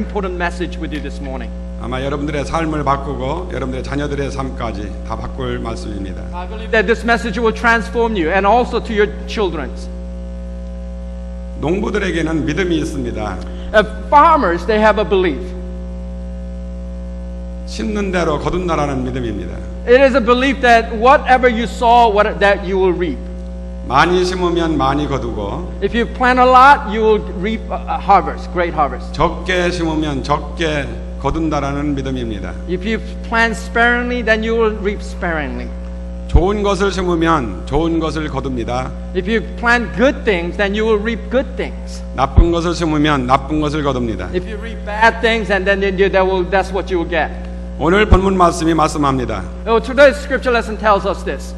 important message with you this morning. 아마 여러분들의 삶을 바꾸고 여러분들의 자녀들의 삶까지 다 바꿀 말씀입니다. I believe that this message will transform you and also to your children's. 농부들에게는 믿음이 있습니다. Farmers, they have a belief. 심는 대로 거둔다라는 믿음입니다. It is a belief that whatever you sow, that you will reap. 많이 심으면 많이 거두고 If you plant a lot, you will reap a harvest, great harvest. 적게 심으면 적게 거둔다라는 믿음입니다. If you plant sparingly, then you will reap sparingly. 좋은 것을 심으면 좋은 것을 거둡니다. If you plant good things, then you will reap good things. 나쁜 것을 심으면 나쁜 것을 거둡니다. If you reap bad things, and then that's what you will get. 오늘 본문 말씀이 말씀합니다. Today's scripture lesson tells us this.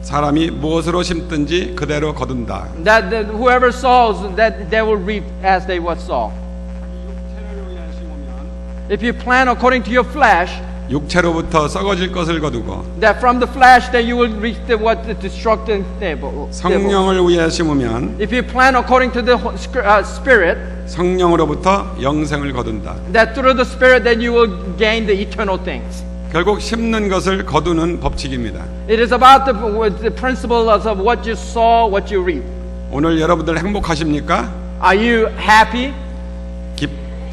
사람이 무엇으로 심든지 그대로 거둔다. That whoever sows, that they will reap as they what sow. If you plant according to your flesh, 육체로부터 썩어질 것을 거두고 that from the flesh that you will reach the destructive devil. 성령을 위해 심으면 If you plant according to the spirit, 성령으로부터 영생을 거둔다. that through the spirit that you will gain the eternal things. 결국 심는 것을 거두는 법칙입니다. It is about the principle of what you sow, what you reap. 오늘 여러분들 행복하십니까? Are you happy?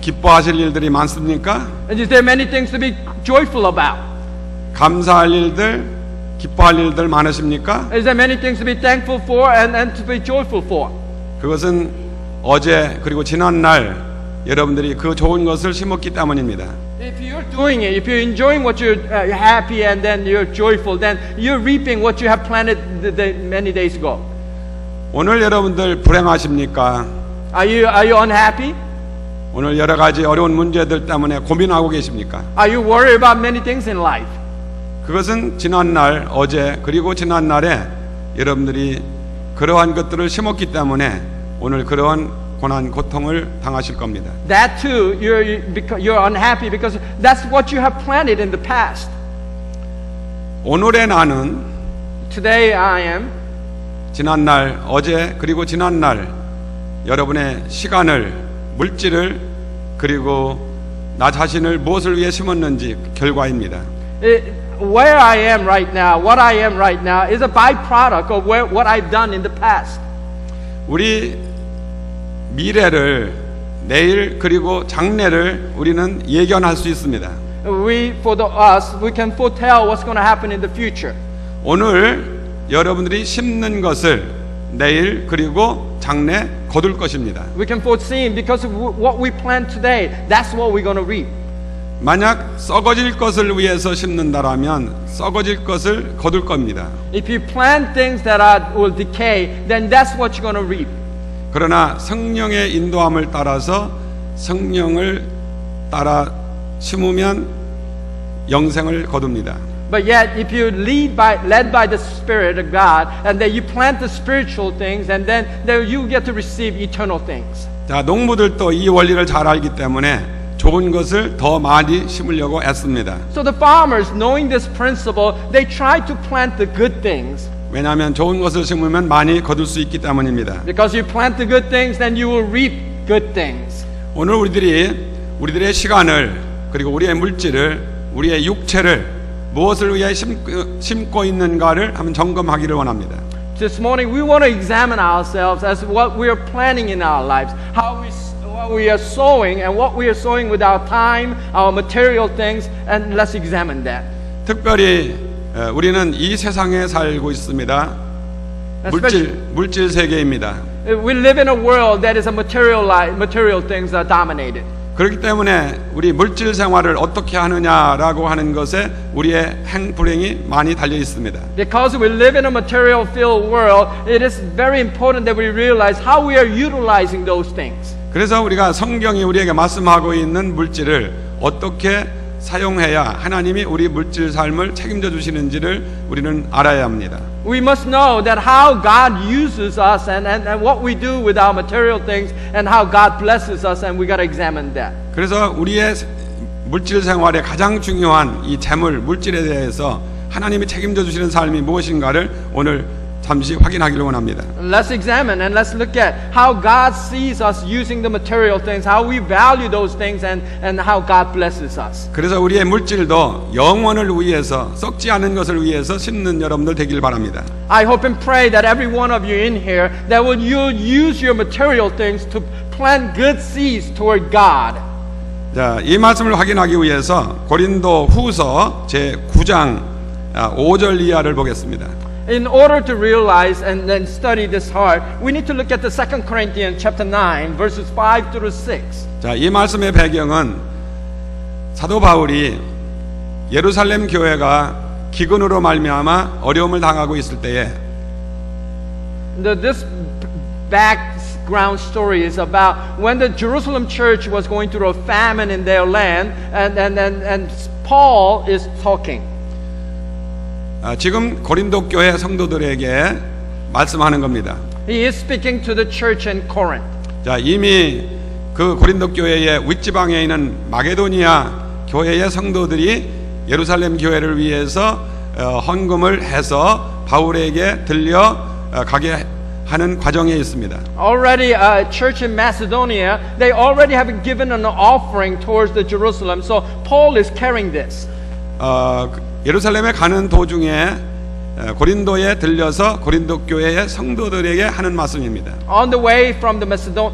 기뻐하실 일들이 많습니까? And is there many things to be joyful about? 감사할 일들, 기뻐할 일들 많으십니까? Is there many things to be thankful for and to be joyful for? 그것은 어제 그리고 지난 날 여러분들이 그 좋은 것을 심었기 때문입니다. If you're doing it, if you're enjoying what you're happy and then you're joyful, then you're reaping what you have planted many days ago. 오늘 여러분들 불행하십니까? Are you unhappy? 오늘 여러 가지 어려운 문제들 때문에 고민하고 계십니까? Are you worried about many things in life? 그것은 지난 날, 어제 그리고 지난 날에 여러분들이 그러한 것들을 심었기 때문에 오늘 그러한 고난, 고통을 당하실 겁니다. That too, you're unhappy because that's what you have planted in the past. 오늘의 나는 Today I am. 지난 날, 어제 그리고 지난 날 여러분의 시간을, 물질을 그리고 나 자신을 무엇을 위해 심었는지 결과입니다. Where I am right now, what I am right now is a byproduct of what I've done in the past. 우리 미래를 내일 그리고 장래를 우리는 예견할 수 있습니다. We can foretell what's going to happen in the future. 오늘 여러분들이 심는 것을 내일 그리고 장래 거둘 것입니다. We can foresee because of what we plant today, that's what we're going to reap. 만약 썩어질 것을 위해서 심는다라면 썩어질 것을 거둘 겁니다. If you plant things that will decay, then that's what you're going to reap. 그러나 성령의 인도함을 따라서 성령을 따라 심으면 영생을 거둡니다. But yet, if you led by the Spirit of God, and then you plant the spiritual things, and then you get to receive eternal things. 자, 농부들도 이 원리를 잘 알기 때문에 좋은 것을 더 많이 심으려고 애씁니다. So the farmers, knowing this principle, they try to plant the good things. 왜냐하면 좋은 것을 심으면 많이 거둘 수 있기 때문입니다. Because you plant the good things, then you will reap good things. 오늘 우리들의 시간을 그리고 우리의 물질을 우리의 육체를 무엇을 위해 심고 있는가를 한번 점검하기를 원합니다. This morning we want to examine ourselves as what we are planning in our lives, what we are sowing and what we are sowing with our time, our material things, and let's examine that. 특별히 우리는 이 세상에 살고 있습니다. 물질 세계입니다. We live in a world that is a material things are dominated. 그렇기 때문에 우리 물질 생활을 어떻게 하느냐라고 하는 것에 우리의 행불행이 많이 달려 있습니다. Because we live in a material-filled world, it is very important that we realize how we are utilizing those things. 그래서 우리가 성경이 우리에게 말씀하고 있는 물질을 어떻게 사용해야 하나님이 우리 물질 삶을 책임져 주시는지를 우리는 알아야 합니다. We must know that how God uses us and what we do with our material things and how God blesses us, and we got to examine that. 그래서 우리의 물질 생활의 가장 중요한 이 재물, 물질에 대해서 하나님이 책임져 주시는 삶이 무엇인가를 오늘 잠시 확인하기를 원합니다. Let's examine and let's look at how God sees us using the material things, how we value those things, and how God blesses us. 그래서 우리의 물질도 영원을 위해서 썩지 않은 것을 위해서 심는 여러분들 되길 바랍니다. I hope and pray that every one of you in here that will you use your material things to plant good seeds toward God. 자, 이 말씀을 확인하기 위해서 고린도 후서 제 9장 5절 이하를 보겠습니다. In order to realize and then study this hard, we need to look at the 2 Corinthians chapter 9 verses 5 through 6. 자, 이 말씀의 배경은 사도 바울이 예루살렘 교회가 기근으로 말미암아 어려움을 당하고 있을 때에 This background story is about when the Jerusalem church was going through a famine in their land, and Paul is talking. 지금 고린도 교회 성도들에게 말씀하는 겁니다. He is speaking to the church in Corinth. 자, 이미 그 고린도 교회의 윗지방에 있는 마게도니아 교회의 성도들이 예루살렘 교회를 위해서 헌금을 해서 바울에게 들려 가게 하는 과정에 있습니다. Already, a church in Macedonia, they already have given an offering towards the Jerusalem. So Paul is carrying this. 예루살렘에 가는 도중에 고린도에 들려서 고린도 교회의 성도들에게 하는 말씀입니다. On the way from the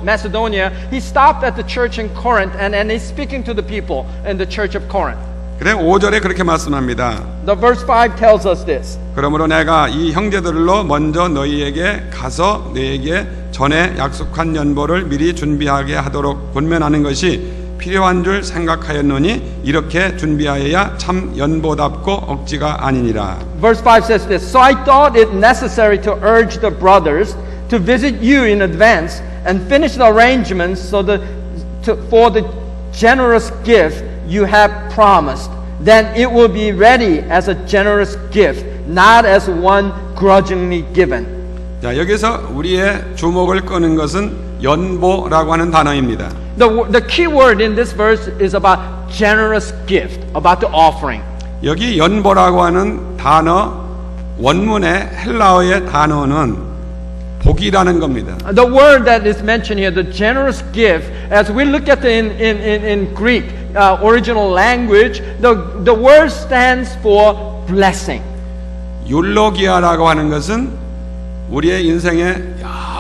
Macedonia, he stopped at the church in Corinth and he's speaking to the people in the church of Corinth. 그래 5절에 그렇게 말씀합니다. The verse 5 tells us this. 그러므로 내가 이 형제들로 먼저 너희에게 가서 너희에게 전에 약속한 연보를 미리 준비하게 하도록 권면하는 것이 필요한 줄 생각하였노니 이렇게 준비하여야 참 연보답고 억지가 아니니라. Verse 5 says this. So I thought it necessary to urge the brothers to visit you in advance and finish the arrangements for the generous gift you have promised. Then it will be ready as a generous gift, not as one grudgingly given. 자, 여기서 우리의 주목을 끄는 것은 연보라고 하는 단어입니다. The key word in this verse is about generous gift, about the offering. 여기 연보라고 하는 단어 원문의 헬라어의 단어는 복이라는 겁니다. The word that is mentioned here, the generous gift, as we look at in Greek original language, the word stands for blessing. 율로기아라고 하는 것은 우리의 인생의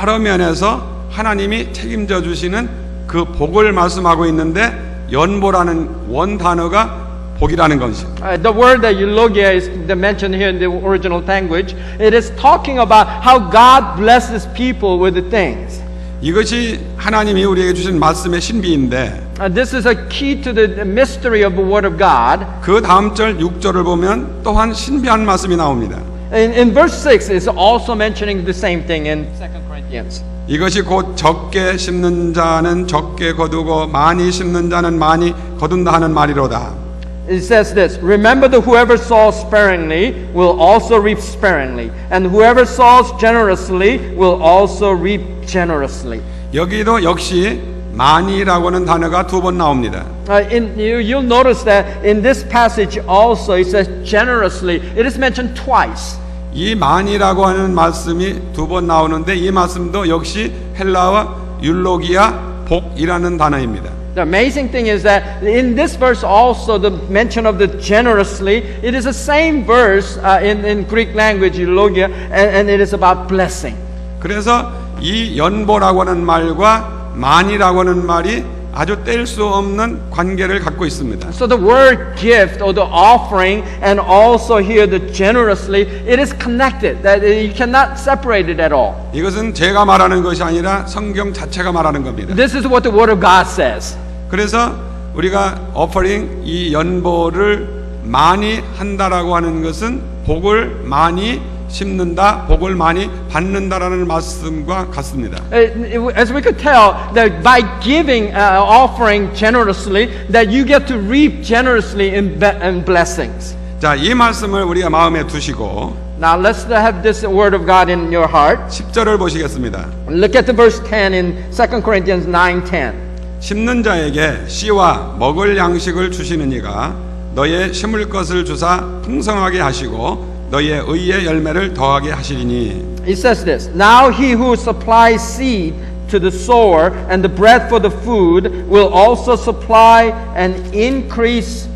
여러 면에서 하나님이 책임져 주시는 그 복을 말씀하고 있는데 연보라는 원 단어가 복이라는 것입니다. The word that eulogia is mentioned here in the original language, it is talking about how God blesses people with the things. 이것이 하나님이 우리에게 주신 말씀의 신비인데 This is a key to the mystery of the Word of God. 그 다음 절 6절을 보면 또한 신비한 말씀이 나옵니다. In verse 6 is also mentioning the same thing in 2 Corinthians. 이것이 곧 적게 심는 자는 적게 거두고 많이 심는 자는 많이 거둔다 하는 말이로다. It says this, remember that whoever sows sparingly will also reap sparingly, and whoever sows generously will also reap generously. 여기도 역시 많이라고 하는 단어가 두 번 나옵니다. You'll notice that in this passage also it says generously. It is mentioned twice. 이 많이라고 하는 말씀이 두 번 나오는데 이 말씀도 역시 헬라어 율로기아 복이라는 단어입니다. The amazing thing is that in this verse also the mention of the generously, it is the same verse in Greek language, eulogia, and it is about blessing. 그래서 이 연보라고 하는 말과 많이라고 하는 말이 아주 뗄 수 없는 관계를 갖고 있습니다. So the word gift or the offering and also here the generously, it is connected. That you cannot separate it at all. 이것은 제가 말하는 것이 아니라 성경 자체가 말하는 겁니다. This is what the Word of God says. 그래서 우리가 오퍼링 이 연보를 많이 한다라고 하는 것은 복을 많이 심는다, 복을 많이 받는다라는 말씀과 같습니다. As we could tell that by giving offering generously, that you get to reap generously in blessings. 자, 이 말씀을 우리가 마음에 두시고 Now let's have this word of God in your heart. 10절을 보시겠습니다. Look at the verse 10 in 2 Corinthians 9:10. 심는 자에게 씨와 먹을 양식을 주시는 이가 너의 심을 것을 주사 풍성하게 하시고 너희의 의의 열매를 더하게 하시리니. He says this, now he who supplies seed to the sower and the bread for the food will also supply and increase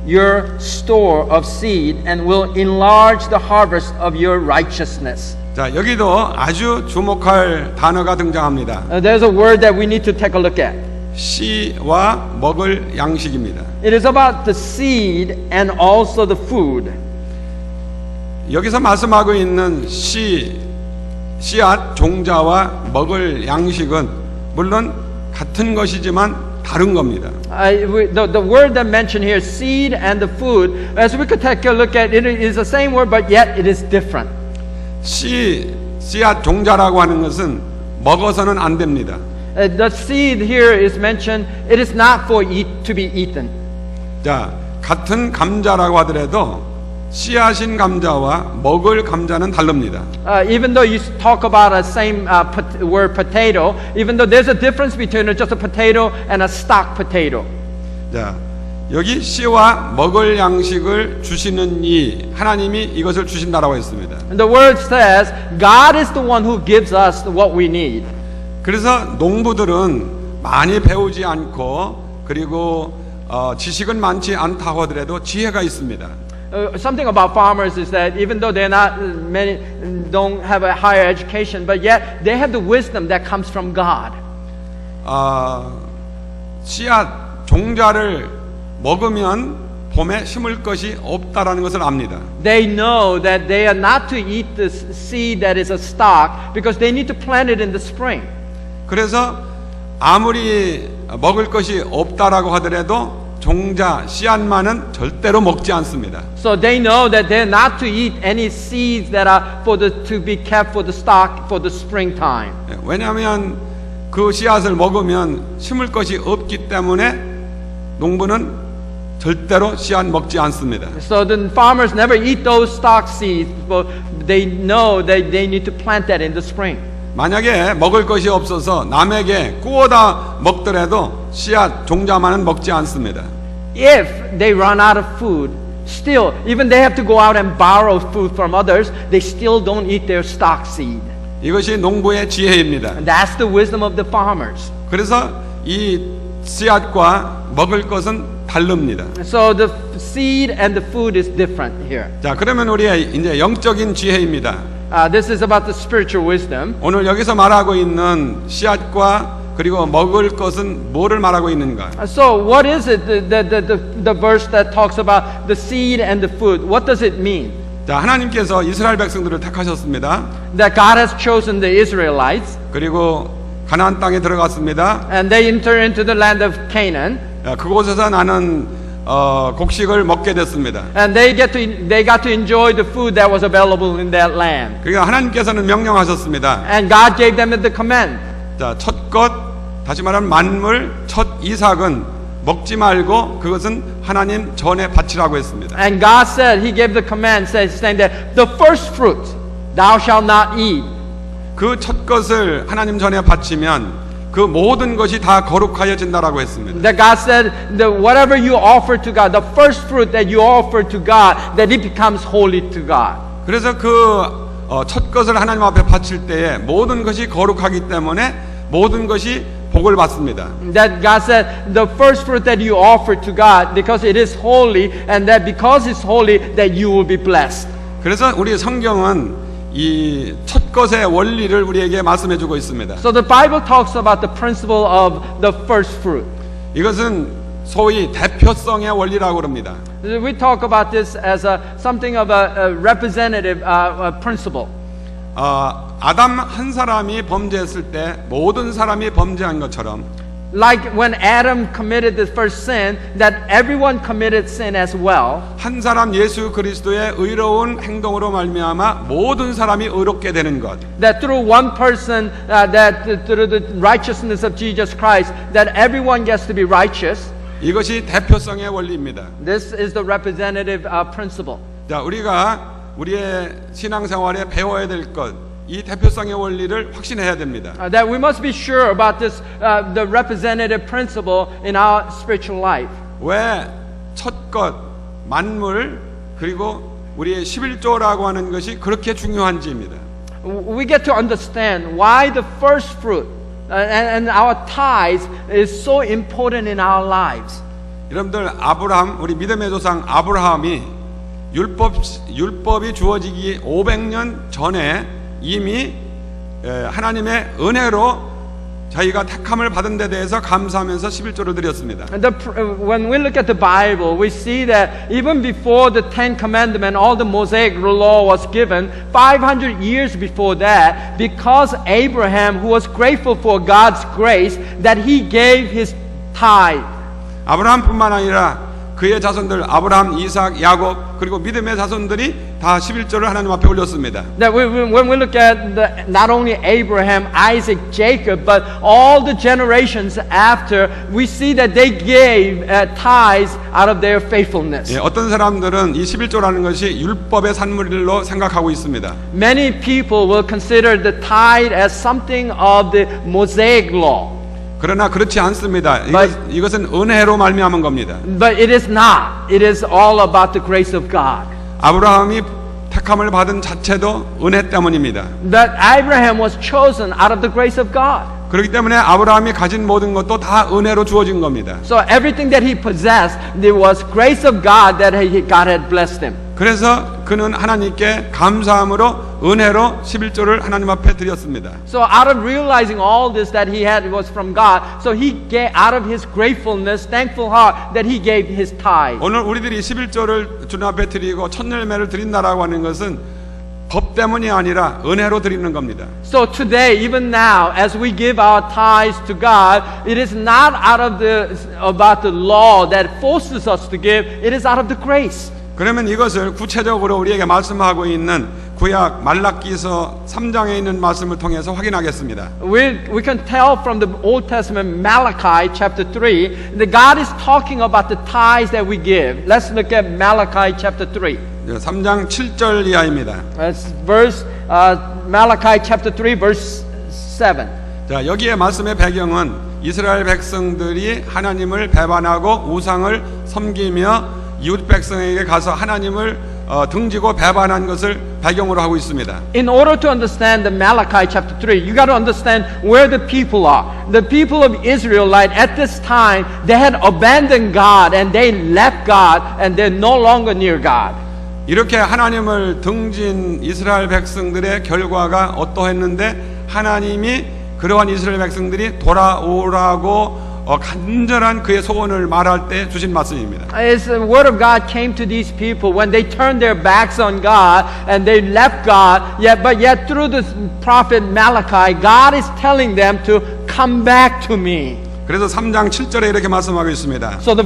your store of seed and will enlarge the harvest of your righteousness. 자, 여기도 아주 주목할 단어가 등장합니다. There's a word that we need to take a look at. 씨와 먹을 양식입니다. It is about the seed and also the food. 여기서 말씀하고 있는 씨앗 종자와 먹을 양식은 물론 같은 것이지만 다른 겁니다. The word that mentioned here, seed and the food, as we could take a look at it, is the same word, but yet it is different. 씨앗 종자라고 하는 것은 먹어서는 안 됩니다. The seed here is mentioned, it is not for to be eaten. 자, 같은 감자라고 하더라도 씨앗인 감자와 먹을 감자는 다릅니다. Even though you talk about the same word potato, even though there's a difference between just a potato and a stock potato. 자, 여기 씨와 먹을 양식을 주시는 이 하나님이 이것을 주신다라고 했습니다. And the word says, God is the one who gives us what we need. 그래서 농부들은 많이 배우지 않고 그리고 지식은 많지 않다고 하더라도 지혜가 있습니다. Something about farmers is that even though they're not many don't have a higher education, but yet they have the wisdom that comes from God. 씨앗 종자를 먹으면 봄에 심을 것이 없다라는 것을 압니다. They know that they are not to eat the seed that is a stock because they need to plant it in the spring. 그래서 아무리 먹을 것이 없다라고 하더라도 종자 씨앗만은 절대로 먹지 않습니다. So they know that they're not to eat any seeds that are to be kept for the stock for the springtime. 왜냐하면 그 씨앗을 먹으면 심을 것이 없기 때문에 농부는 절대로 씨앗 먹지 않습니다. So the farmers never eat those stock seeds, but they know that they need to plant that in the spring. 만약에 먹을 것이 없어서 남에게 구워다 먹더라도 씨앗 종자만은 먹지 않습니다. If they run out of food, still, even they have to go out and borrow food from others, they still don't eat their stock seed. 이것이 농부의 지혜입니다. And that's the wisdom of the farmers. 그래서 이 씨앗과 먹을 것은 다릅니다. So the seed and the food is different here. 자, 그러면 우리의 이제 영적인 지혜입니다. This is about the spiritual wisdom. 오늘 여기서 말하고 있는 씨앗과 그리고 먹을 것은 뭐를 말하고 있는가? So what is it, the verse that talks about the seed and the food? What does it mean? 자, 하나님께서 이스라엘 백성들을 택하셨습니다. That God has chosen the Israelites. 그리고 가나안 땅에 들어갔습니다. And they enter into the land of Canaan. 그곳에서 나는 곡식을 먹게 됐습니다. And they got to enjoy the food that was available in that land. 그러니까 하나님께서는 명령하셨습니다. And God gave them the command. 자, 첫 것, 다시 말하면 만물, 첫 이삭은 먹지 말고 그것은 하나님 전에 바치라고 했습니다. And God said, He gave the command, saying that the first fruit thou shalt not eat. 그 첫 것을 하나님 전에 바치면 그 모든 것이 다 거룩하여진다라고 했습니다. That God said that whatever you offer to God, the first fruit that you offer to God, that it becomes holy to God. 그래서 그 첫 것을 하나님 앞에 바칠 때에 모든 것이 거룩하기 때문에 모든 것이 복을 받습니다. That God said the first fruit that you offer to God because it is holy, and that because it's holy that you will be blessed. 그래서 우리 성경은 이 첫 것의 원리를 우리에게 말씀해주고 있습니다. So the Bible talks about the principle of the first fruit. 이것은 소위 대표성의 원리라고 그럽니다. We talk about this as something of a representative principle. 아담 한 사람이 범죄했을 때 모든 사람이 범죄한 것처럼 Like when Adam committed the first sin, that everyone committed sin as well. 한 사람 예수 그리스도의 의로운 행동으로 말미암아 모든 사람이 의롭게 되는 것. That through one person, that through the righteousness of Jesus Christ, that everyone gets to be righteous. 이것이 대표성의 원리입니다. This is the representative principle. 자, 우리가 우리의 신앙생활에 배워야 될 것, 이 대표성의 원리를 확신해야 됩니다. That we must be sure about this, the representative principle in our spiritual life. 왜 첫 것, 만물, 그리고 우리의 11조라고 하는 것이 그렇게 중요한지입니다. We get to understand why the first fruit and our tithes is so important in our lives. 여러분들 아브라함 우리 믿음의 조상 아브라함이 율법이 주어지기 500년 전에 이미 하나님의 은혜로 자기가 택함을 받은 데 대해서 감사하면서 11조를 드렸습니다. When we look at the Bible, we see that even before the Ten Commandments, all the Mosaic law was given, 500 years before that, because Abraham, who was grateful for God's grace, that he gave his tithe. 아브라함뿐만 아니라 그의 자손들 아브라함, 이삭, 야곱 그리고 믿음의 자손들이 다 11조를 하나님 앞에 올렸습니다. That when we look at not only Abraham, Isaac, Jacob, but all the generations after, we see that they gave tithes out of their faithfulness. 어떤 사람들은 이 11조라는 것이 율법의 산물로 생각하고 있습니다. Many people will consider the tithe as something of the Mosaic law. 그러나 그렇지 않습니다. 이것은 은혜로 말미암은 겁니다. But it is not. It is all about the grace of God. 아브라함이 택함을 받은 자체도 은혜 때문입니다. That Abraham was chosen out of the grace of God. 그렇기 때문에 아브라함이 가진 모든 것도 다 은혜로 주어진 겁니다. So everything that he possessed, there was grace of God that God had blessed him. 그래서 그는 하나님께 감사함으로 은혜로 11조를 하나님 앞에 드렸습니다. So out of realizing all this that he had was from God, so he gave out of his gratefulness, thankful heart that he gave his tithe. 오늘 우리들이 11조를 주님 앞에 드리고 첫 열매를 드린다라고 하는 것은 법 때문이 아니라 은혜로 드리는 겁니다. So today, even now, as we give our tithes to God, it is not out of about the law that forces us to give. It is out of the grace. 그러면 이것을 구체적으로 우리에게 말씀하고 있는 구약 말라기서 3장에 있는 말씀을 통해서 확인하겠습니다. We can tell from the Old Testament Malachi chapter 3 that God is talking about the tithes that we give. Let's look at Malachi chapter 3. 3장 7절 이하입니다. Malachi chapter 3 verse 7. 자, 여기에 말씀의 배경은 이스라엘 백성들이 하나님을 배반하고 우상을 섬기며 이웃 백성에게 가서 하나님을 등지고 배반한 것을 배경으로 하고 있습니다. In order to understand the Malachi chapter 3, you got to understand where the people are. The people of Israelite at this time, they had abandoned God and they left God and they're no longer near God. 이렇게 하나님을 등진 이스라엘 백성들의 결과가 어떠했는데 하나님이 그러한 이스라엘 백성들이 돌아오라고 간절한 그의 소원을 말할 때 주신 말씀입니다. As the word of God came to these people when they turned their backs on God and they left God, but yet through the prophet Malachi, God is telling them to come back to me. 그래서 3장 7절에 이렇게 말씀하고 있습니다. So the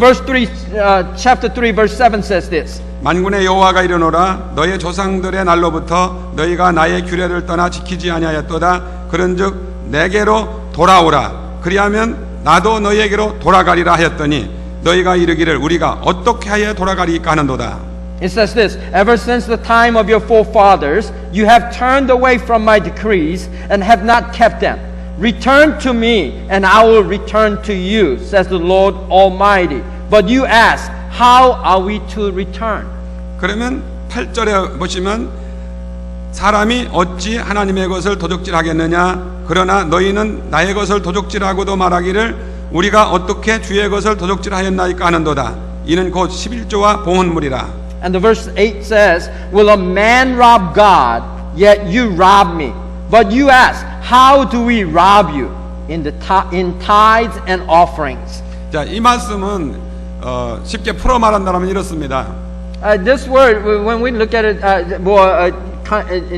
chapter 3 verse 7 says this. 만군의 여호와가 이르노라 너의 조상들의 날로부터 너희가 나의 규례를 떠나 지키지 아니하였도다. 그런즉 내게로 돌아오라. 그리하면 나도 너희에게로 돌아가리라 하였더니 너희가 이르기를 우리가 어떻게 하여 돌아가리까 하는도다. It says this, ever since the time of your forefathers, you have turned away from my decrees and have not kept them. Return to me and I will return to you, says the Lord Almighty. But you ask, how are we to return? 그러면 8절에 보시면 사람이 어찌 하나님의 것을 도적질하겠느냐 그러나 너희는 나의 것을 도적질하고도 말하기를 우리가 어떻게 주의 것을 도적질하였나이까 하는도다. 이는 곧 11조와 봉헌물이라. And the verse 8 says, will a man rob God, yet you rob me? But you ask, how do we rob you? In tithes and offerings. 자, 이 말씀은 쉽게 풀어 말한다면 이렇습니다. This word, when we look at it more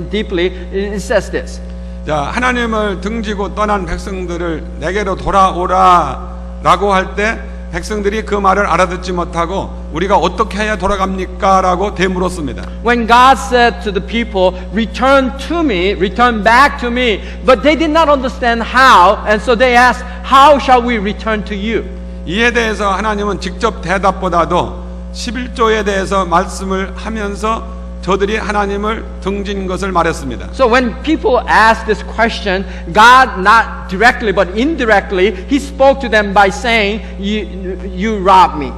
deeply, it says this. 자, 하나님을 등지고 떠난 백성들을 내게로 돌아오라라고 할 때 백성들이 그 말을 알아듣지 못하고 우리가 어떻게 해야 돌아갑니까? 라고 되물었습니다. When God said to the people, return to me, return back to me, but they did not understand how, and so they asked, how shall we return to you? 이에 대해서 하나님은 직접 대답보다도 11조에 대해서 말씀을 하면서 저들이 하나님을 등진 것을 말했습니다. So when people asked this question, God not directly but indirectly, He spoke to them by saying, "You robbed me."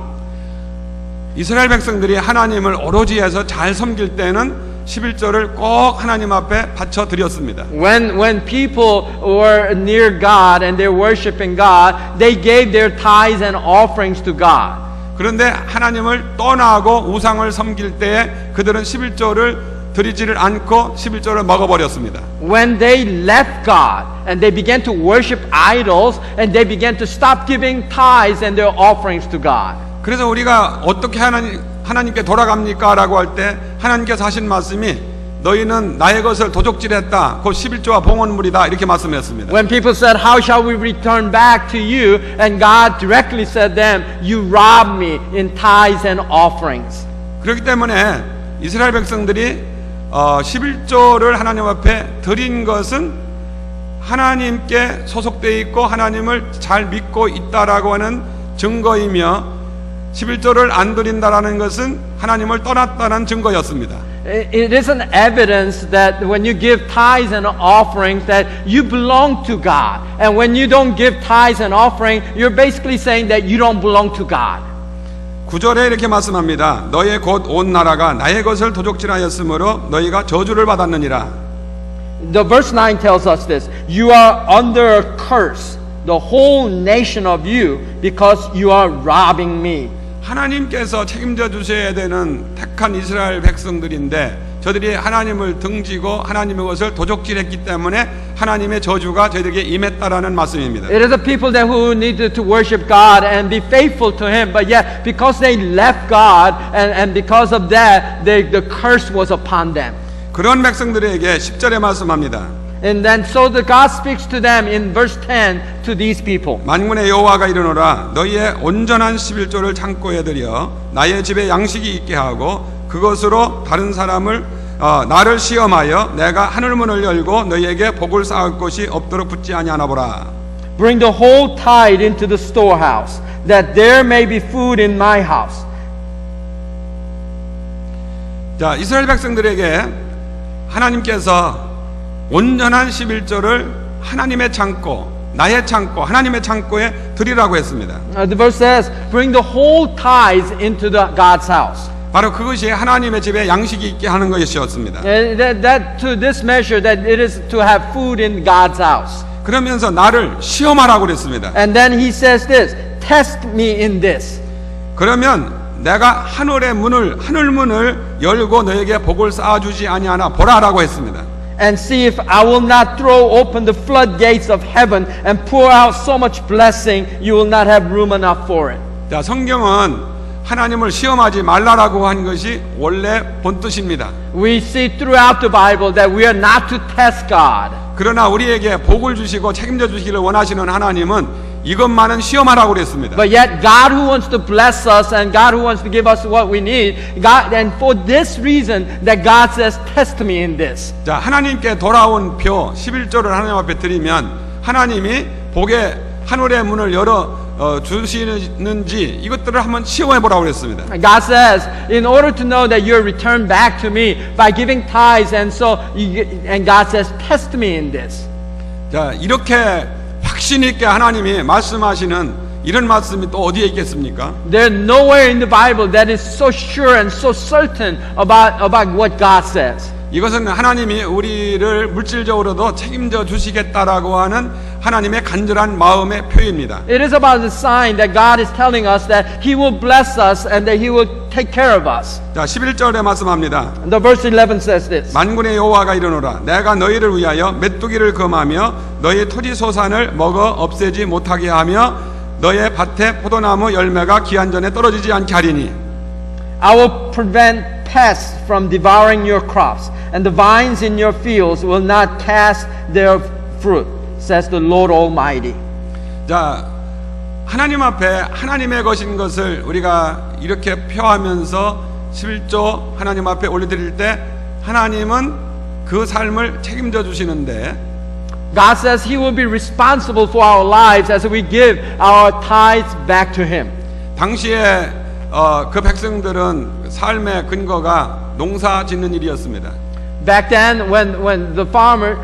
이스라엘 백성들이 하나님을 오로지 해서 잘 섬길 때는 11조를 꼭 하나님 앞에 바쳐 드렸습니다. When people were near God and they're worshiping God, they gave their tithes and offerings to God. 그런데 하나님을 떠나고 우상을 섬길 때에 그들은 11조를 드리지를 않고 11조를 먹어버렸습니다. When they left God and they began to worship idols and they began to stop giving tithes and their offerings to God. 그래서 우리가 어떻게 하나님께 돌아갑니까? 라고 할 때 하나님께서 하신 말씀이 너희는 나의 것을 도적질했다. 곧 11조와 봉헌물이다. 이렇게 말씀했습니다. When people said, how shall we return back to you? And God directly said them, you robbed me in tithes and offerings. 그렇기 때문에 이스라엘 백성들이 11조를 하나님 앞에 드린 것은 하나님께 소속되어 있고 하나님을 잘 믿고 있다라고 하는 증거이며 11조를 안 드린다라는 것은 하나님을 떠났다는 증거였습니다. It is an evidence that when you give tithes and offerings that you belong to God. And when you don't give tithes and offering, you're basically saying that you don't belong to God. 9절에 이렇게 말씀합니다. 너의 곧 온 나라가 나의 것을 도적질하였으므로 너희가 저주를 받았느니라. The verse 9 tells us this. You are under a curse, the whole nation of you, because you are robbing me. 하나님께서 책임져 주셔야 되는 택한 이스라엘 백성들인데 저들이 하나님을 등지고 하나님의 것을 도적질했기 때문에 하나님의 저주가 저희들에게 임했다라는 말씀입니다. It is the people that who needed to worship God and be faithful to Him, but yet because they left God and because of that, the curse was upon them. 그런 백성들에게 10절에 말씀합니다. And then so the God speaks to them in verse 10 to these people. 만군의 여호와가 이르노라 너희의 온전한 11조를 창고에 들여 나의 집에 양식이 있게 하고 그것으로 다른 사람을 나를 시험하여 내가 하늘문을 열고 너희에게 복을 쌓을 것이 없도록 붙지 아니하나 보라. Bring the whole tithe into the storehouse, that there may be food in my house. 자, 이스라엘 백성들에게 하나님께서 온전한 11조를 하나님의 창고, 나의 창고, 하나님의 창고에 드리라고 했습니다. The verse says, bring the whole tithes into God's house. 바로 그것이 하나님의 집에 양식이 있게 하는 것이었습니다. That to this measure that it is to have food in God's house. 그러면서 나를 시험하라고 그랬습니다. And then he says this, test me in this. 그러면 내가 하늘 문을 열고 너에게 복을 쌓아주지 아니하나 보라라고 했습니다. And see if I will not throw open the floodgates of heaven and pour out so much blessing, you will not have room enough for it. 자, 성경은 하나님을 시험하지 말라라고 한 것이 원래 본뜻입니다. We see throughout the Bible that we are not to test God. 그러나 우리에게 복을 주시고 책임져 주시기를 원하시는 하나님은 이것만은 시험하라고 그랬습니다. But yet God who wants to bless us and God who wants to give us what we need, God, and for this reason that God says, test me in this. 자, 하나님께 돌아온 표 11조를 하나님 앞에 드리면 하나님이 복의 하늘의 문을 열어 주시는지 이것들을 한번 시험해 보라고 그랬습니다. God says, in order to know that you're returned back to me by giving tithes, and God says, test me in this. 자, 이렇게 확신 있게 하나님이 말씀하시는 이런 말씀이 또 어디에 있겠습니까? There's nowhere in the Bible that is so sure and so certain about what God says. 이것은 하나님이 우리를 물질적으로도 책임져 주시겠다라고 하는 하나님의 간절한 마음의 표입니다. It is about the sign that God is telling us that He will bless us and that He will take care of us. 자, 11절에 말씀합니다. The verse 11 says this. 만군의 여호와가 이르노라 내가 너희를 위하여 메뚜기를 금하며 너희 토지 소산을 먹어 없애지 못하게 하며 너의 밭에 포도나무 열매가 기한 전에 떨어지지 않게 하리니 I will prevent pests from devouring your crops, and the vines in your fields will not cast their fruit, says the Lord Almighty. 자, 하나님 앞에 하나님의 것인 것을 우리가 이렇게 표하면서 11조 하나님 앞에 올려드릴 때 하나님은 그 삶을 책임져 주시는데 God says He will be responsible for our lives as we give our tithes back to Him. 당시에 그 백성들은 삶의 근거가 농사 짓는 일이었습니다. Back then, when the farmer,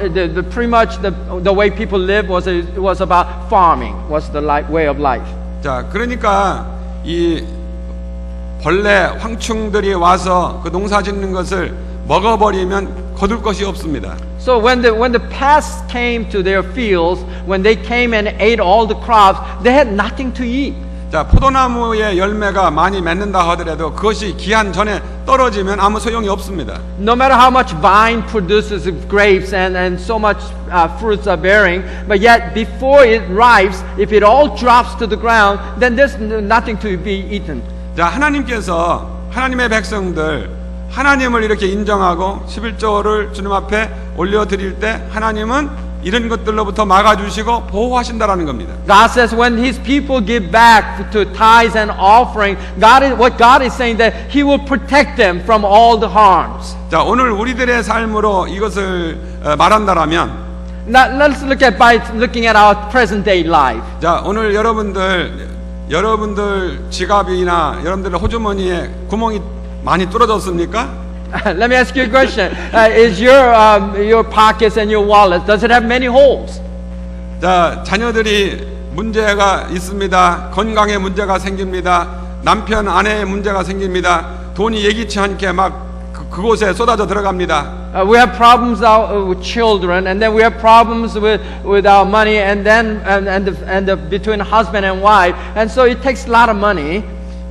pretty much the way people lived was about farming, was the way of life. 자, 그러니까 이 벌레, 황충들이 와서 그 농사 짓는 것을 먹어버리면 거둘 것이 없습니다. So when the pests came to their fields, when they came and ate all the crops, they had nothing to eat. 자, 포도나무의 열매가 많이 맺는다 하더라도 그것이 기한 전에 떨어지면 아무 소용이 없습니다. No matter how much vine produces grapes and so much fruits are bearing, but yet before it ripes, if it all drops to the ground, then there's nothing to be eaten. 자, 하나님께서 하나님의 백성들 하나님을 이렇게 인정하고 11조를 주님 앞에 올려드릴 때 하나님은 이런 것들로부터 막아주시고 보호하신다라는 겁니다. God says when His people give back to tithes and offering, what God is saying that He will protect them from all the harms. 자, 오늘 우리들의 삶으로 이것을 말한다라면, Now let's look at by looking at our present day life. 자, 오늘 여러분들 지갑이나 여러분들 호주머니에 구멍이 많이 뚫어졌습니까? Let me ask you a question. Is your pockets and your wallet, does it have many holes? 자, 자녀들이 문제가 있습니다. 건강에 문제가 생깁니다. 남편, 아내의 문제가 생깁니다. 돈이 예기치 않게 막 그곳에 쏟아져 들어갑니다. We have problems with children, and then we have problems with our money, and then between husband and wife, and so it takes a lot of money.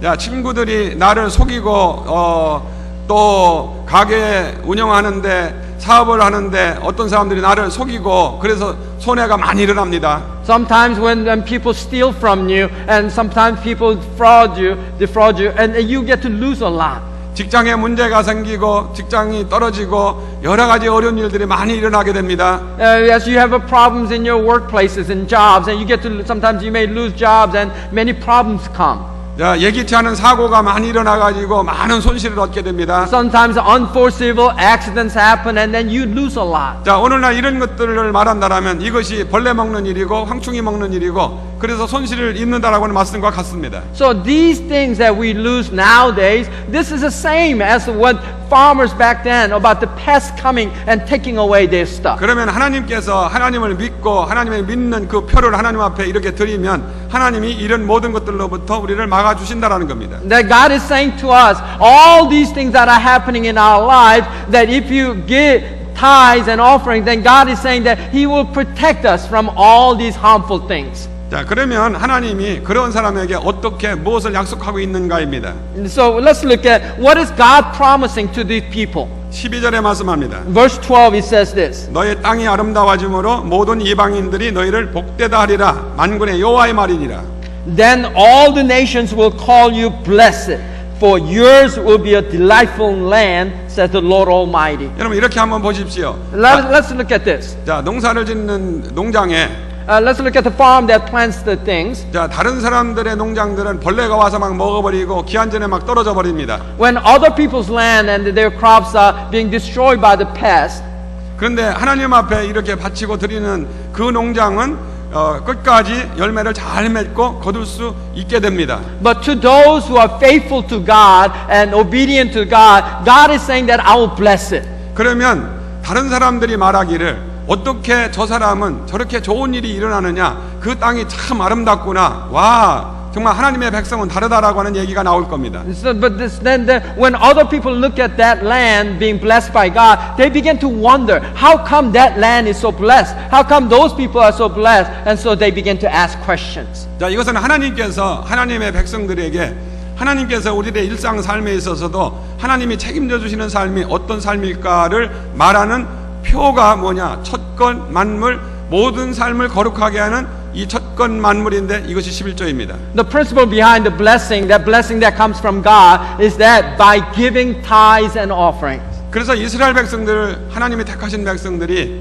야, 친구들이 나를 속이고 또 가게 운영하는데 사업을 하는데 어떤 사람들이 나를 속이고 그래서 손해가 많이 일어납니다. Sometimes when people steal from you, and sometimes people defraud you, and you get to lose a lot. 직장에 문제가 생기고 직장이 떨어지고 여러 가지 어려운 일들이 많이 일어나게 됩니다. As you have problems in your workplaces and jobs, and sometimes you may lose jobs, and many problems come. 자, 예기치 않은 사고가 많이 일어나가지고 많은 손실을 얻게 됩니다. Sometimes unforeseeable accidents happen, and then you lose a lot. 자, 오늘날 이런 것들을 말한다라면 이것이 벌레 먹는 일이고 황충이 먹는 일이고 그래서 손실을 입는다라고 하는 말씀과 같습니다. So these things that we lose nowadays, this is the same as what farmers back then about the pests coming and taking away their stuff. 그러면 하나님께서 하나님을 믿고 하나님을 믿는 그 표를 하나님 앞에 이렇게 드리면 하나님이 이런 모든 것들로부터 우리를 막아주신다라는 겁니다. That God is saying to us, all these things that are happening in our lives, that if you give tithes and offerings, then God is saying that He will protect us from all these harmful things. 자, 그러면 하나님이 그런 사람에게 어떻게 무엇을 약속하고 있는가입니다. So let's look at what is God promising to these people. 12절에 말씀합니다. Verse 12 it says this. 너의 땅이 아름다워짐으로 모든 이방인들이 너희를 복되다 하리라. 만군의 여호와의 말이니라. Then all the nations will call you blessed, for yours will be a delightful land, says the Lord Almighty. 여러분 이렇게 한번 보십시오. Let's look at this. 자, 농사를 짓는 농장에 Let's look at the farm that plants the things. 자, 다른 사람들의 농장들은 벌레가 와서 막 먹어버리고 기한 전에 막 떨어져 버립니다. When other people's land and their crops are being destroyed by the pest, 그런데 하나님 앞에 이렇게 바치고 드리는 그 농장은 끝까지 열매를 잘 맺고 거둘 수 있게 됩니다. but to those who are faithful to God and obedient to God, God is saying that I will bless it. 그러면 다른 사람들이 말하기를 어떻게 저 사람은 저렇게 좋은 일이 일어나느냐, 그 땅이 참 아름답구나, 와 정말 하나님의 백성은 다르다라고 하는 얘기가 나올 겁니다. So, but when other people look at that land being blessed by God, they begin to wonder, how come that land is so blessed? How come those people are so blessed? And so they begin to ask questions. 자, 이것은 하나님께서 하나님의 백성들에게 하나님께서 우리의 일상 삶에 있어서도 하나님이 책임져 주시는 삶이 어떤 삶일까를 말하는 표가 뭐냐? 첫건 만물, 모든 삶을 거룩하게 하는 이 첫건 만물인데 이것이 11조입니다. The principle behind the blessing that comes from God, is that by giving tithes and offerings. 그래서 이스라엘 백성들, 하나님이 택하신 백성들이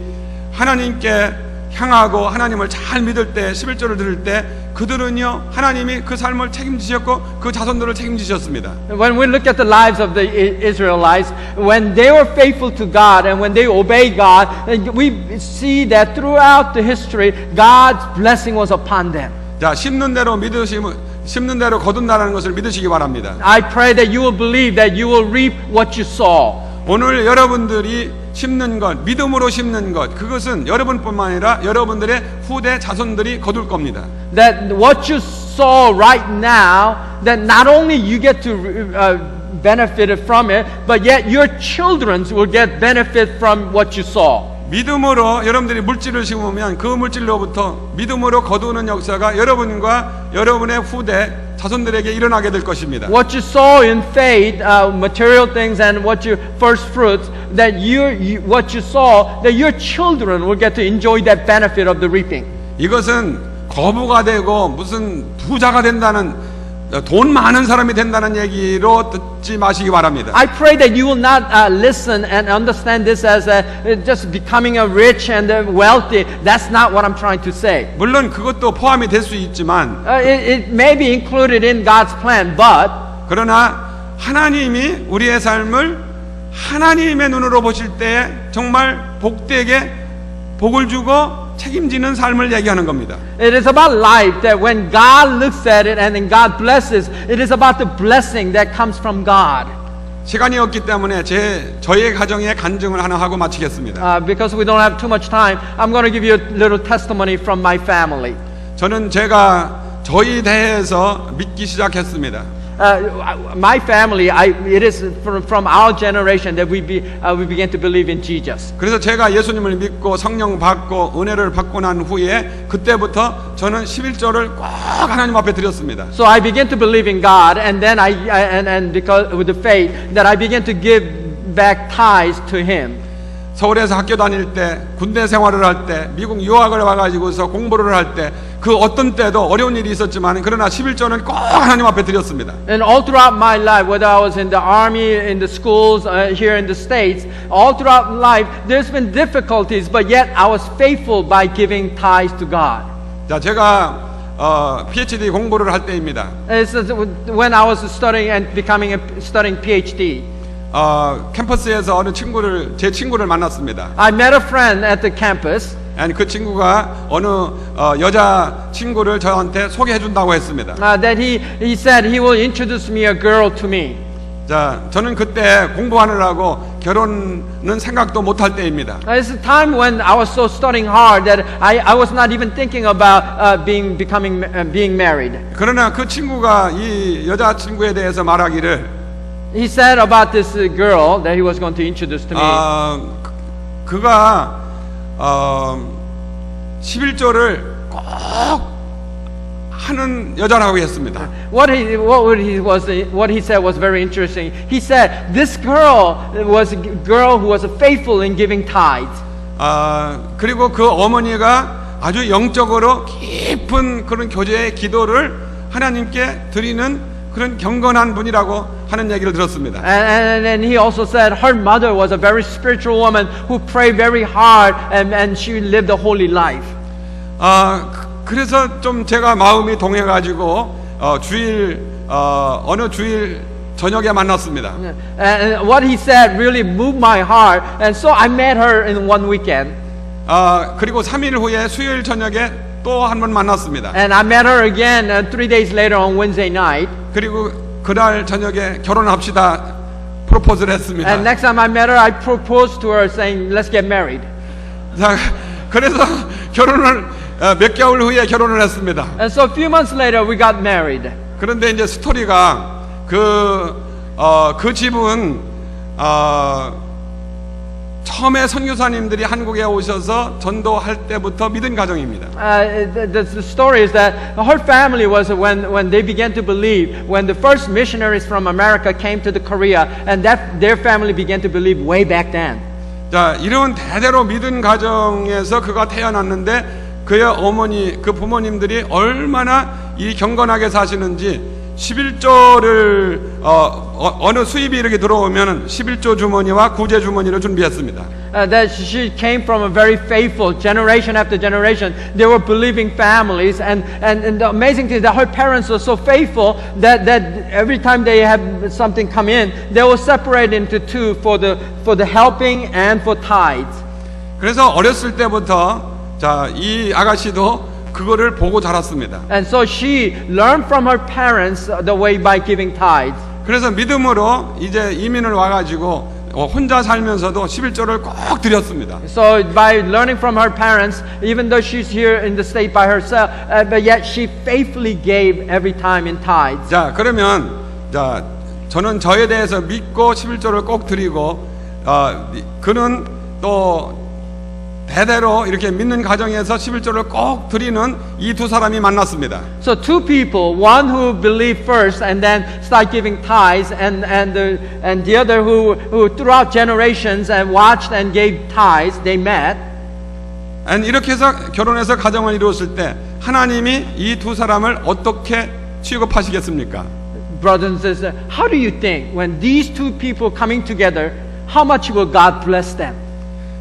하나님께 향하고 하나님을 잘 믿을 때 11조를 들을 때 그들은요 하나님이 그 삶을 책임지셨고 그 자손들을 책임지셨습니다. When we look at the lives of the Israelites, when they were faithful to God and when they obeyed God, we see that throughout the history, God's blessing was upon them. 자, 심는 대로 거둔다는 것을 믿으시기 바랍니다. I pray that you will believe that you will reap what you sow. 오늘 여러분들이 심는 것, 믿음으로 심는 것, 그것은 여러분뿐만 아니라 여러분들의 후대 자손들이 거둘 겁니다. That what you sow right now, then not only you get to benefit from it, but yet your children will get benefit from what you sow. 믿음으로 여러분들이 물질을 심으면 그 물질로부터 믿음으로 거두는 역사가 여러분과 여러분의 후대 자손들에게 일어나게 될 것입니다. What you sow in faith, material things, and what you first fruits, that what you sow, that your children will get to enjoy that benefit of the reaping. 이것은 거부가 되고 무슨 부자가 된다는 돈 많은 사람이 된다는 얘기로 듣지 마시기 바랍니다. I pray that you will not listen and understand this as just becoming a rich and wealthy. That's not what I'm trying to say. 물론 그것도 포함이 될 수 있지만 It may be included in God's plan, but 그러나 하나님이 우리의 삶을 하나님의 눈으로 보실 때 정말 복되게 복을 주고 책임지는 삶을 얘기하는 겁니다. it is about life that when God looks at it and then God blesses, it is about the blessing that comes from God. 시간이 없기 때문에 저희 가정의 간증을 하나 하고 마치겠습니다. Because we don't have too much time, I'm going to give you a little testimony from my family. 저는 제가 저희 대에서 믿기 시작했습니다. My family, it is from our generation that we began to believe in Jesus. 그래서 제가 예수님을 믿고 성령 받고 은혜를 받고 난 후에 그때부터 저는 11조를 꼭 하나님 앞에 드렸습니다. So I began to believe in God, and then and because with the faith that I began to give back tithes to Him. 서울에서 학교 다닐 때, 군대 생활을 할 때, 미국 유학을 와가지고서 공부를 할 때, 그 어떤 때도 어려운 일이 있었지만 그러나 11조는 꼭 하나님 앞에 드렸습니다. And all throughout my life, whether I was in the army, in the schools, here in the States, all throughout life, there's been difficulties, but yet I was faithful by giving tithes to God. 자, 제가 PhD 공부를 할 때입니다. It's when I was studying and studying PhD. 캠퍼스에서 어느 제 친구를 만났습니다. I met a friend at the campus. and 그 친구가 어느 여자 친구를 저한테 소개해 준다고 했습니다. That he said he will introduce me a girl to me. 자, 저는 그때 공부하느라고 결혼은 생각도 못할 때입니다. It's a time when I was so studying hard that I was not even thinking about being married. 그러나 그 친구가 이 여자 친구에 대해서 말하기를 He said about this girl that he was going to introduce to me. 그가 11조를 꼭 하는 여자라고 했습니다. What he said was very interesting. He said this girl was a girl who was faithful in giving tithes. 그리고 그 어머니가 아주 영적으로 깊은 그런 교제의 기도를 하나님께 드리는 그런 경건한 분이라고 하는 얘기를 들었습니다. And he also said her mother was a very spiritual woman who prayed very hard and she lived a holy life. 그래서 좀 제가 마음이 동해가지고 어느 주일 저녁에 만났습니다. And what he said really moved my heart, and so I met her in one weekend. 그리고 3일 후에 수요일 저녁에 또 한 번 만났습니다. And I met her again 3 days later on Wednesday night. 그리고 그날 저녁에 결혼합시다 프로포즈를 했습니다. And next time I met her, I proposed to her saying, "Let's get married." 자, 그래서 결혼을 몇 개월 후에 결혼을 했습니다. And so a few months later, we got married. 그런데 이제 스토리가 그 집은 처음에 선교사님들이 한국에 오셔서 전도할 때부터 믿은 가정입니다. The story is that her family was when they began to believe, when the first missionaries from America came to the Korea, and that their family began to believe way back then. 자, 이런 대대로 믿은 가정에서 그가 태어났는데 그의 어머니, 그 부모님들이 얼마나 이 경건하게 사시는지 11조를 어느 수입이 이렇게 들어오면 11조 주머니와 구제 주머니를 준비했습니다. That she came from a very faithful generation after generation. They were believing families, and the amazing thing is that her parents were so faithful that every time they have something come in, they will separate into two for the helping and for tithes. 그래서 어렸을 때부터 자, 이 아가씨도 그거를 보고 자랐습니다. And so she learned from her parents the way by giving tithes. 그래서 믿음으로 이제 이민을 와가지고 혼자 살면서도 11조를 꼭 드렸습니다. So by learning from her parents, even though she's here in the state by herself, but yet she faithfully gave every time in tithes. 자, 그러면 자, 저는 저에 대해서 믿고 11조를 꼭 드리고 그는 또 대대로 이렇게 믿는 가정에서 11조를 꼭 드리는 이 두 사람이 만났습니다. So two people, one who believed first and then start giving tithes, and the other who throughout generations and watched and gave tithes, they met. And 이렇게 해서 결혼해서 가정을 이루었을 때 하나님이 이 두 사람을 어떻게 취급하시겠습니까? Brothers and sisters, how do you think when these two people coming together, how much will God bless them?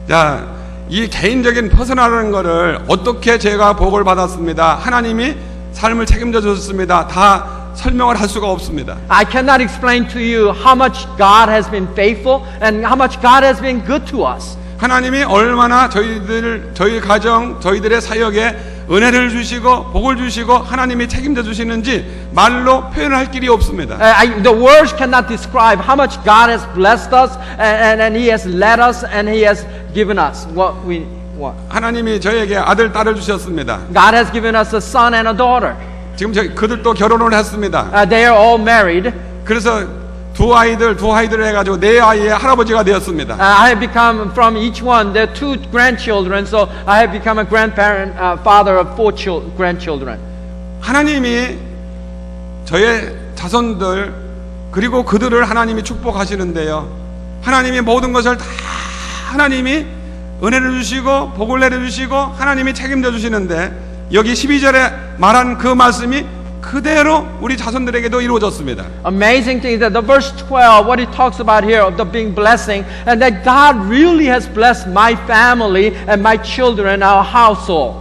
자, 이 개인적인 퍼스널한 거를 어떻게 제가 복을 받았습니다. 하나님이 삶을 책임져 주셨습니다. 다 설명을 할 수가 없습니다. I cannot explain to you how much God has been faithful and how much God has been good to us. 하나님이 얼마나 저희 가정, 저희들의 사역에 은혜를 주시고 복을 주시고 하나님이 책임져 주시는지 말로 표현할 길이 없습니다. The words cannot describe how much God has blessed us and He has led us and He has given us what we want. 하나님이 저에게 아들, 딸을 주셨습니다. God has given us a son and a daughter. 지금 그들도 결혼을 했습니다. They are all married. 그래서 두 아이들 해가지고 네 아이의 할아버지가 되었습니다. I have become from each one. There are two grandchildren, so I have become a grandparent, father of four grandchildren. 하나님이 저의 자손들 그리고 그들을 하나님이 축복하시는데요. 하나님이 모든 것을 다 하나님이 은혜를 주시고 복을 내려주시고 하나님이 책임져 주시는데 여기 12절에 말한 그 말씀이 그대로 우리 자손들에게도 이루어졌습니다. Amazing thing is that the verse 12, what it talks about here of the being blessing, and that God really has blessed my family and my children, our household.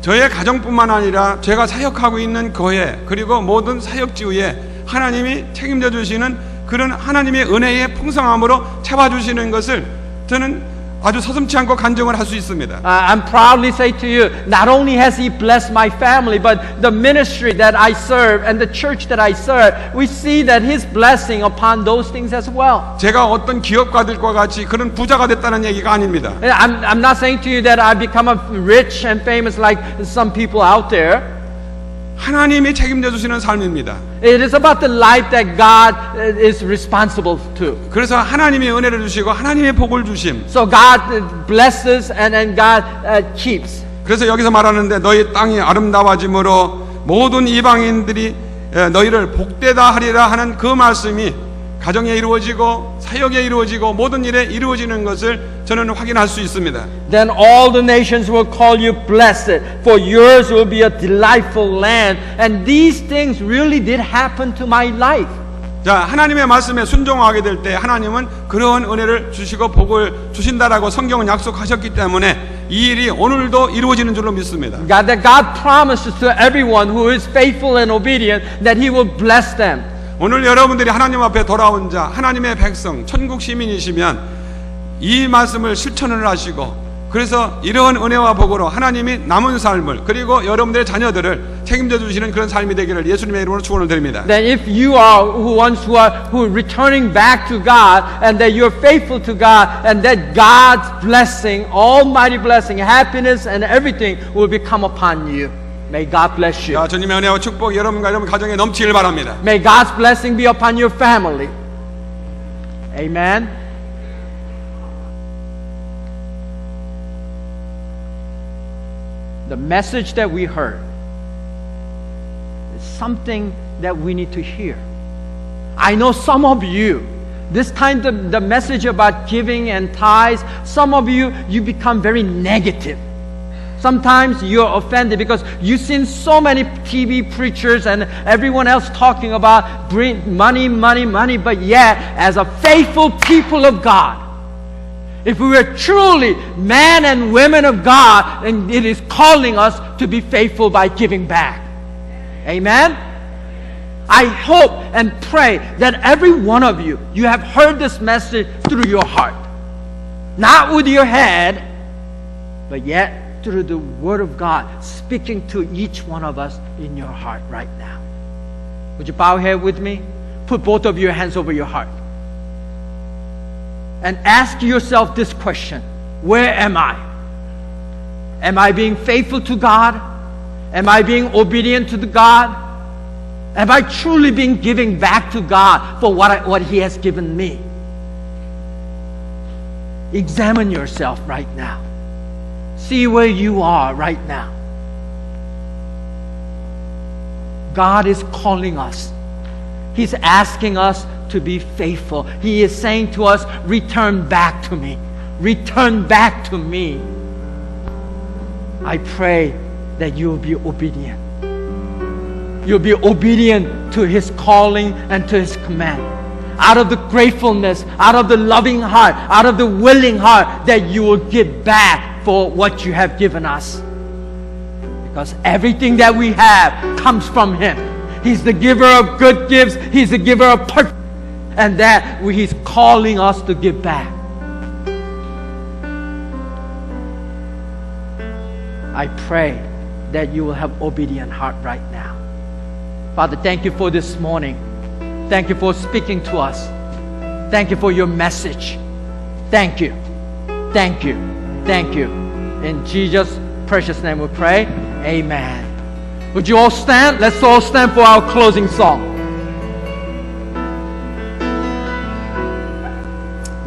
저의 가정뿐만 아니라 제가 사역하고 있는 교회 그리고 모든 사역지구에 하나님이 책임져 주시는 그런 하나님의 은혜의 풍성함으로 채워주시는 것을 저는 아주 서슴지 않고 간증을 할 수 있습니다. I'm proudly say to you, not only has He blessed my family, but the ministry that I serve and the church that I serve, we see that His blessing upon those things as well. 제가 어떤 기업가들과 같이 그런 부자가 됐다는 얘기가 아닙니다. I'm not saying to you that I become rich and famous like some people out there. 하나님이 책임져 주시는 삶입니다. It is about the life that God is responsible to. 그래서 하나님이 은혜를 주시고 하나님의 복을 주심. So God blesses and God keeps. 그래서 여기서 말하는데 너희 땅이 아름다워짐으로 모든 이방인들이 너희를 복되다 하리라 하는 그 말씀이 가정에 이루어지고 사역에 이루어지고 모든 일에 이루어지는 것을 저는 확인할 수 있습니다. Then all the nations will call you blessed, for yours will be a delightful land. And these things really did happen to my life. 자, 하나님의 말씀에 순종하게 될 때 하나님은 그러한 은혜를 주시고 복을 주신다라고 성경은 약속하셨기 때문에 이 일이 오늘도 이루어지는 줄로 믿습니다. That God promises to everyone who is faithful and obedient that He will bless them. 오늘 여러분들이 하나님 앞에 돌아온 자, 하나님의 백성, 천국 시민이시면 이 말씀을 실천을 하시고 그래서 이러한 은혜와 복으로 하나님이 남은 삶을 그리고 여러분들의 자녀들을 책임져 주시는 그런 삶이 되기를 예수님의 이름으로 축원을 드립니다. Then if you are ones who are returning back to God and that you're faithful to God and that God's blessing, almighty blessing, happiness and everything will become upon you. May God bless you. 자, 주님의 은혜와 축복 여러분과 여러분 가정에 넘치길 바랍니다. May God's blessing be upon your family. Amen. The message that we heard is something that we need to hear. I know some of you, this time the message about giving and tithes, some of you become very negative. Sometimes you're offended because you've seen so many TV preachers and everyone else talking about bring money, but yet as a faithful people of God, if we were truly men and women of God, and it is calling us to be faithful by giving back. Amen? I hope and pray that every one of you have heard this message through your heart. Not with your head, but yet through the Word of God speaking to each one of us in your heart right now. Would you bow here with me? Put both of your hands over your heart. and ask yourself this question: where am I? Am I being faithful to God? Am I being obedient to God? Am I truly being giving back to God for what He has given me? Examine yourself right now. See where you are right now. God is calling us. He's asking us to be faithful. He is saying to us, return back to me. Return back to me. I pray that you will be obedient. You'll be obedient to His calling and to His command. Out of the gratefulness, out of the loving heart, out of the willing heart, that you will give back for what you have given us. Because everything that we have comes from Him. He's the giver of good gifts. He's the giver of perfect. And that He's calling us to give back. I pray that you will have obedient heart right now. Father, thank you for this morning. Thank you for speaking to us. Thank you for your message. Thank you. Thank you. Thank you. In Jesus' precious name we pray. Amen. Would you all stand? Let's all stand for our closing song.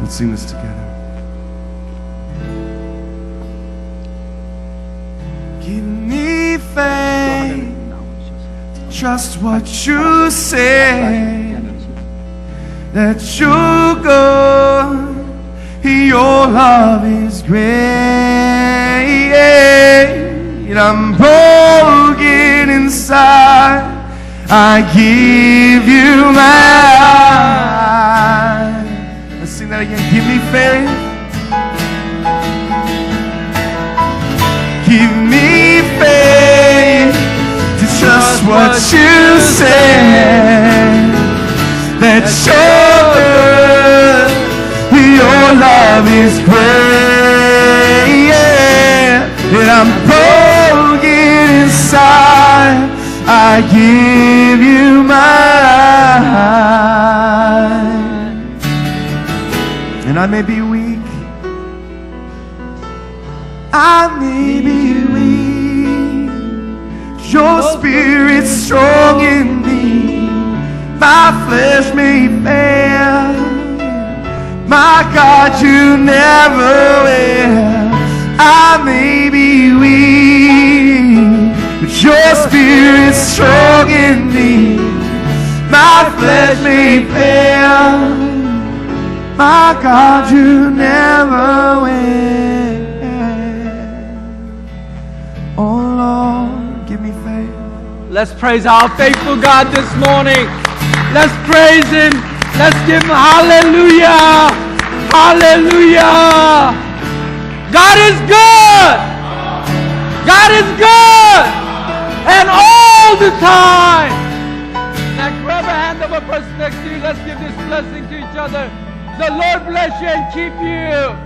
Let's sing this together. Give me faith, trust what you say, that you're good, your love is great. I'm broken inside, I give you my life. Let's sing that again. Give me faith, give me faith to trust what you say, that you're good, your love is great. And I'm broken inside, I give you my life. And I may be weak, I may be weak, your spirit's strong in me, my flesh may fail, my God, you never will. I may be weak, but your spirit's strong in me, my flesh may fail, my God, you never will. Oh Lord, give me faith. Let's praise our faithful God this morning. Let's praise Him. Let's give Him hallelujah. Hallelujah. God is good. God is good. And all the time. Now grab a hand of a person next to you. Let's give this blessing to each other. The Lord bless you and keep you.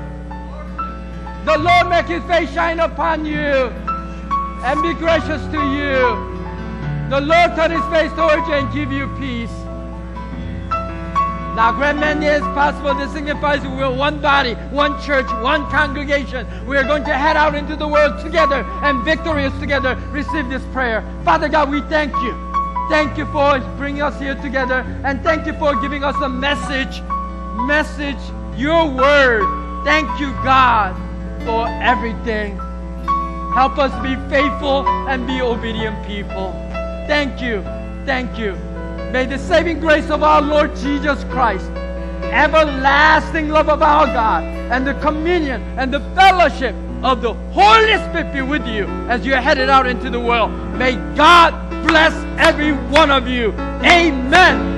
The Lord make His face shine upon you and be gracious to you. The Lord turn His face towards you and give you peace. Now, grab many as possible. This signifies we are one body, one church, one congregation. We are going to head out into the world together and victorious together. Receive this prayer. Father God, we thank you. Thank you for bringing us here together. And thank you for giving us a message, your word. Thank you, God, for everything. Help us be faithful and be obedient people. Thank you. Thank you. May the saving grace of our Lord Jesus Christ, everlasting love of our God, and the communion and the fellowship of the Holy Spirit be with you as you are headed out into the world. May God bless every one of you. Amen.